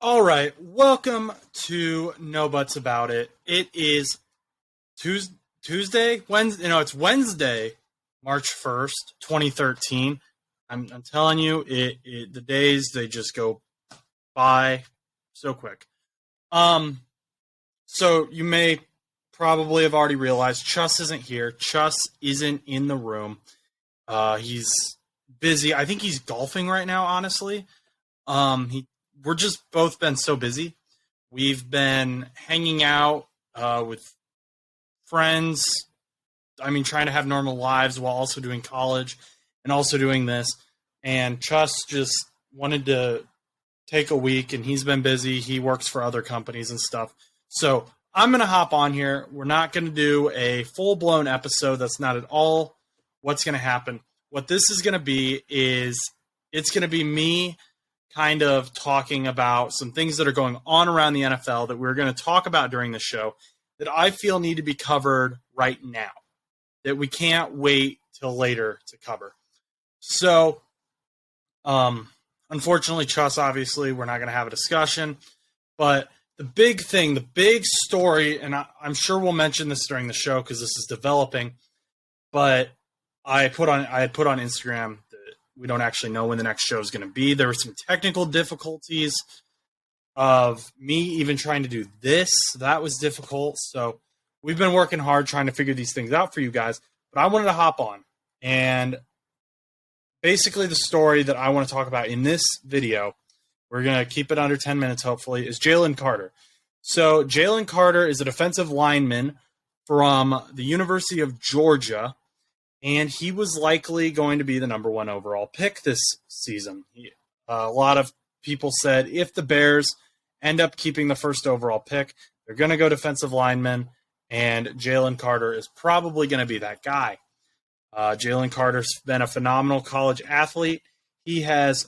All right, welcome to No Buts About It. It is Tuesday, Wednesday. No, it's Wednesday, March 1st, 2013. I'm telling you, the days they just go by so quick. So you may probably have already realized Chus isn't here. Chus isn't in the room. He's busy. I think he's golfing right now. Honestly, we're just both been so busy. We've been hanging out with friends. I mean, trying to have normal lives while also doing college and also doing this. And Chus just wanted to take a week, and he's been busy. He works for other companies and stuff. So I'm going to hop on here. We're not going to do a full-blown episode. That's not at all what's going to happen. What this is going to be is it's going to be me kind of talking about some things that are going on around the NFL that we're going to talk about during the show that I feel need to be covered right now, that we can't wait till later to cover. So, unfortunately, Chus, obviously, we're not going to have a discussion, but the big thing, the big story, and I'm sure we'll mention this during the show because this is developing, but I had put on Instagram that we don't actually know when the next show is going to be. There were some technical difficulties of me even trying to do this. That was difficult. So we've been working hard trying to figure these things out for you guys. But I wanted to hop on. And basically the story that I want to talk about in this video, we're going to keep it under 10 minutes hopefully, is Jalen Carter. So Jalen Carter is a defensive lineman from the University of Georgia. And he was likely going to be the number one overall pick this season. A lot of people said if the Bears end up keeping the first overall pick, they're going to go defensive lineman, and Jalen Carter is probably going to be that guy. Jalen Carter's been a phenomenal college athlete. He has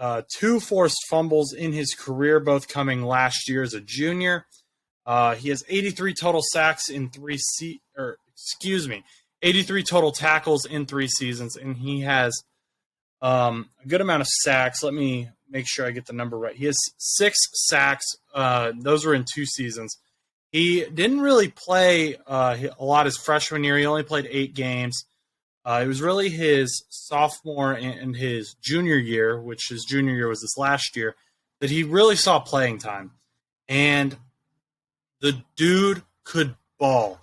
2 forced fumbles in his career, both coming last year as a junior. He has 83 total sacks in 83 total tackles in 3 seasons, and he has a good amount of sacks. Let me make sure I get the number right. He has 6 sacks. Those were in 2 seasons. He didn't really play a lot his freshman year. He only played 8 games. It was really his sophomore and his junior year, which his junior year was this last year, that he really saw playing time. And the dude could ball.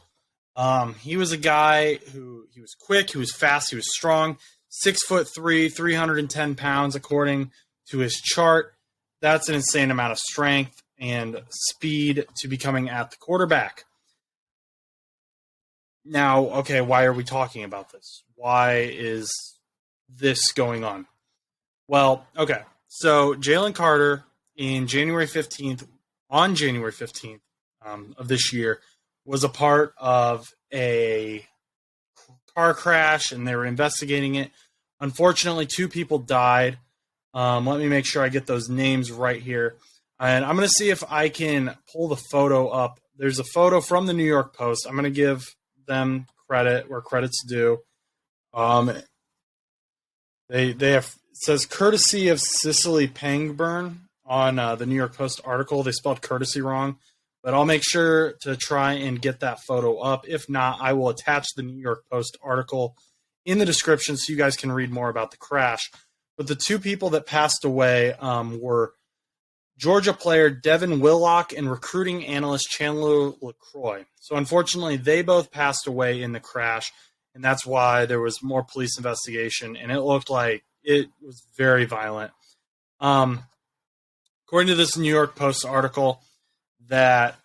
He was a guy who he was quick, he was fast, he was strong, 6'3", 310 pounds according to his chart. That's an insane amount of strength and speed to be coming at the quarterback. Now, okay, why are we talking about this? Why is this going on? Well, okay, so Jalen Carter on January 15th of this year, was a part of a car crash, and they were investigating it. Unfortunately, 2 people died. Let me make sure I get those names right here. And I'm going to see if I can pull the photo up. There's a photo from the New York Post. I'm going to give them credit where credit's due. They have, it says courtesy of Cicely Pangburn on the New York Post article. They spelled courtesy wrong. But I'll make sure to try and get that photo up. If not, I will attach the New York Post article in the description so you guys can read more about the crash. But the 2 people that passed away were Georgia player Devin Willock and recruiting analyst Chandler LaCroix. So unfortunately, they both passed away in the crash, and that's why there was more police investigation, and it looked like it was very violent. According to this New York Post article, that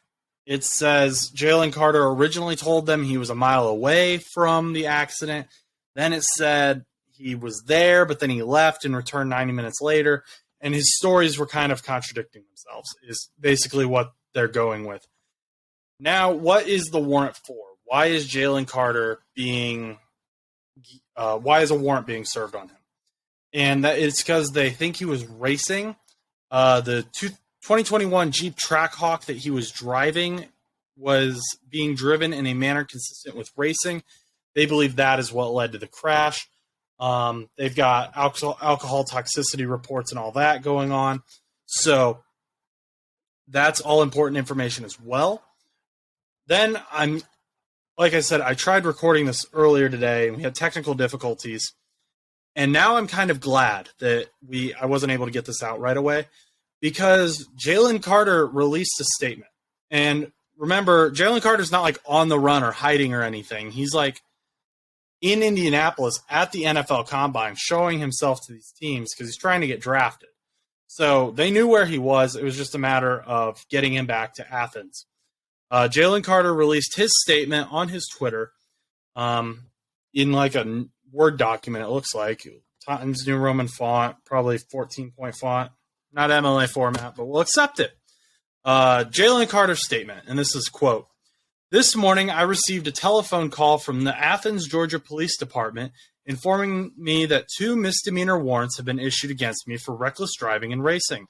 it says Jalen Carter originally told them he was a mile away from the accident. Then it said he was there, but then he left and returned 90 minutes later. And his stories were kind of contradicting themselves, is basically what they're going with. Now, what is the warrant for? Why is Jalen Carter why is a warrant being served on him? And that it's because they think he was racing. The 2021 Jeep Trackhawk that he was driving was being driven in a manner consistent with racing. They believe that is what led to the crash. They've got alcohol toxicity reports and all that going on. So That's all important information as well. Then like I said, I tried recording this earlier today, and we had technical difficulties. And now I'm kind of glad that I wasn't able to get this out right away, because Jalen Carter released a statement. And remember, Jalen Carter's not like on the run or hiding or anything. He's like in Indianapolis at the NFL Combine showing himself to these teams because he's trying to get drafted. So they knew where he was. It was just a matter of getting him back to Athens. Jalen Carter released his statement on his Twitter in like a Word document, it looks like. Times New Roman font, probably 14-point font. Not MLA format, but we'll accept it. Jalen Carter's statement, and this is, quote, "This morning I received a telephone call from the Athens, Georgia Police Department informing me that 2 misdemeanor warrants have been issued against me for reckless driving and racing.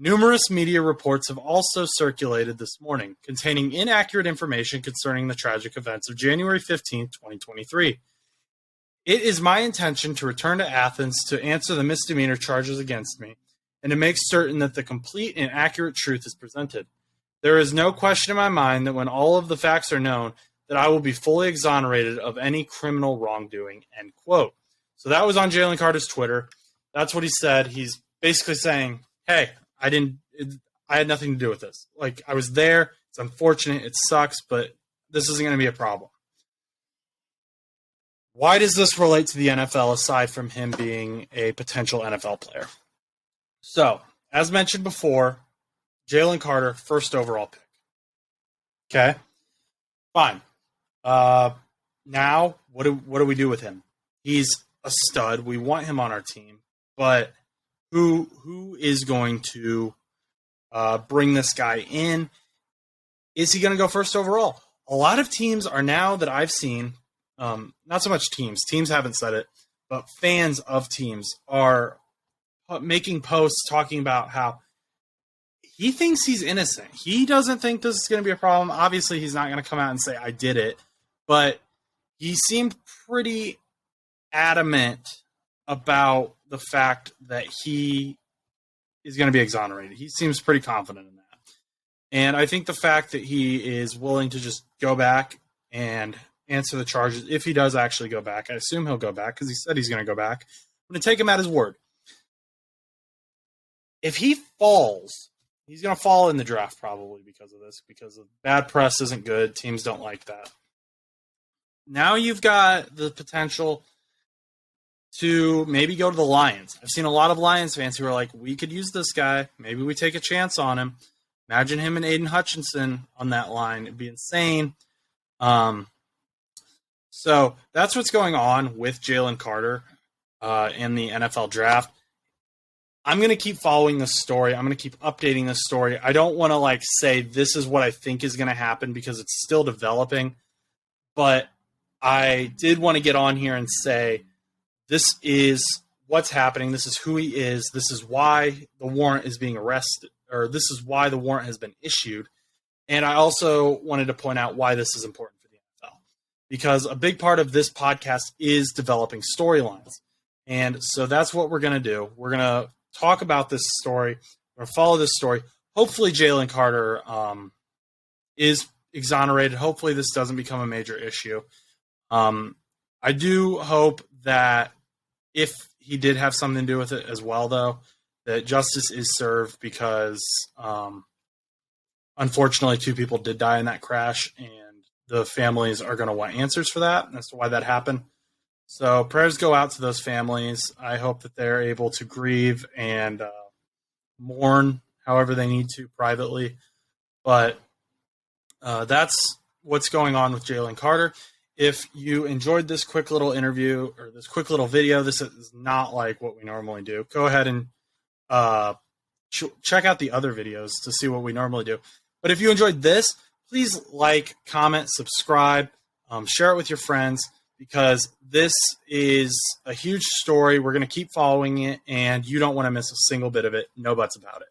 Numerous media reports have also circulated this morning containing inaccurate information concerning the tragic events of January 15, 2023. It is my intention to return to Athens to answer the misdemeanor charges against me and to make certain that the complete and accurate truth is presented. There is no question in my mind that when all of the facts are known, that I will be fully exonerated of any criminal wrongdoing," end quote. So that was on Jalen Carter's Twitter. That's what he said. He's basically saying, hey, I had nothing to do with this. Like, I was there. It's unfortunate. It sucks, but this isn't going to be a problem. Why does this relate to the NFL aside from him being a potential NFL player? So, as mentioned before, Jalen Carter, first overall pick. Okay, fine. Now, what do we do with him? He's a stud. We want him on our team, but who is going to bring this guy in? Is he going to go first overall? A lot of teams are now that I've seen, not so much teams haven't said it, but fans of teams are making posts talking about how he thinks he's innocent. He doesn't think this is going to be a problem. Obviously, he's not going to come out and say, I did it, but he seemed pretty adamant about the fact that he is going to be exonerated. He seems pretty confident in that. And I think the fact that he is willing to just go back and answer the charges, if he does actually go back, I assume he'll go back because he said he's going to go back. I'm going to take him at his word. If he falls, he's going to fall in the draft probably because of this, because of bad press isn't good. Teams don't like that. Now you've got the potential to maybe go to the Lions. I've seen a lot of Lions fans who are like, we could use this guy. Maybe we take a chance on him. Imagine him and Aiden Hutchinson on that line. It'd be insane. So that's what's going on with Jalen Carter in the NFL draft. I'm going to keep following this story. I'm going to keep updating this story. I don't want to say this is what I think is going to happen because it's still developing. But I did want to get on here and say this is what's happening. This is who he is. This is why the warrant is being arrested, or this is why the warrant has been issued. And I also wanted to point out why this is important for the NFL, because a big part of this podcast is developing storylines. And so that's what we're going to do. We're going to talk about this story. We're going to follow this story. Hopefully Jalen Carter is exonerated. Hopefully this doesn't become a major issue. I do hope that if he did have something to do with it as well, though, that justice is served, because unfortunately 2 people did die in that crash, and the families are going to want answers for that as to why that happened. So prayers go out to those families. I hope that they're able to grieve and mourn however they need to privately. But that's what's going on with Jalen Carter. If you enjoyed this quick little interview or this quick little video, this is not like what we normally do. Go ahead and check out the other videos to see what we normally do. But if you enjoyed this, please like, comment, subscribe, share it with your friends, because this is a huge story. We're going to keep following it, and you don't want to miss a single bit of it. No buts about it.